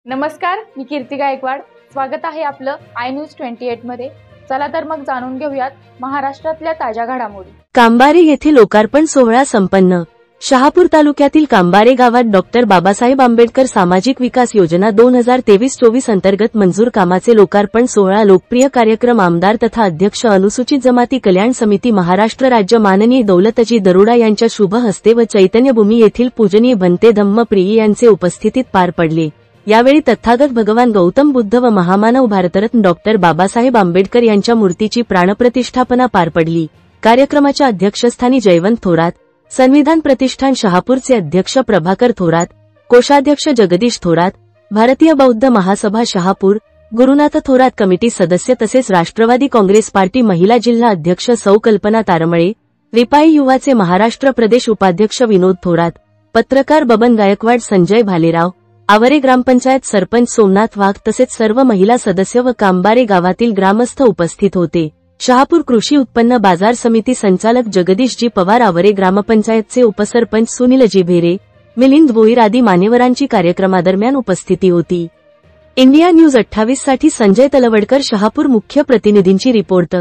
नमस्कार, मी कीर्ती गायकवाड. स्वागत आहे आपलं आय न्यूज 28 मध्ये. चला तर मग जाणून घेऊयात महाराष्ट्रातल्या ताज्या घडामोडी. कांबारे येथे लोकार्पण सोहळा संपन्न. शहापूर तालुक्यातील कांबारे गावात डॉक्टर बाबासाहेब आंबेडकर सामाजिक विकास योजना 2023-24 अंतर्गत मंजूर कामाचे लोकार्पण सोहळा लोकप्रिय कार्यक्रम आमदार तथा अध्यक्ष अनुसूचित जमाती कल्याण समिती महाराष्ट्र राज्य माननीय दौलतजी दरोडा यांच्या शुभ हस्ते व चैतन्यभूमी येथील पूजनीय भंते धम्मप्रिय यांचे उपस्थितीत पार पडले. यावेळी तथागत भगवान गौतम बुद्ध व महामानव भारतरत्न डॉक्टर बाबासाहेब आंबेडकर यांच्या मूर्तीची प्राणप्रतिष्ठापना पार पडली. कार्यक्रमाच्या अध्यक्षस्थानी जयवंत थोरात, संविधान प्रतिष्ठान शहापूरचे अध्यक्ष प्रभाकर थोरात, कोषाध्यक्ष जगदीश थोरात, भारतीय बौद्ध महासभा शहापूर, गुरुनाथ थोरात कमिटी सदस्य तसेच राष्ट्रवादी काँग्रेस पार्टी महिला जिल्हा अध्यक्ष सौ कल्पना तारमळे, रिपाई युवाचे महाराष्ट्र प्रदेश उपाध्यक्ष विनोद थोरात, पत्रकार बबन गायकवाड, संजय भालेराव, आवरे ग्रामपंचायत सरपंच सोमनाथ वाघ तसेच सर्व महिला सदस्य व कांबारे गावातील ग्रामस्थ उपस्थित होते. शहापूर कृषी उत्पन्न बाजार समिती संचालक जगदीशजी पवार, आवरे ग्रामपंचायतचे उपसरपंच सुनीलजी भेरे, मिलिंद भोईर आदी मान्यवरांची कार्यक्रमादरम्यान उपस्थिती होती. इंडिया न्यूज 28 साठी संजय तलवडकर, शहापूर. मुख्य प्रतिनिधींची रिपोर्ट.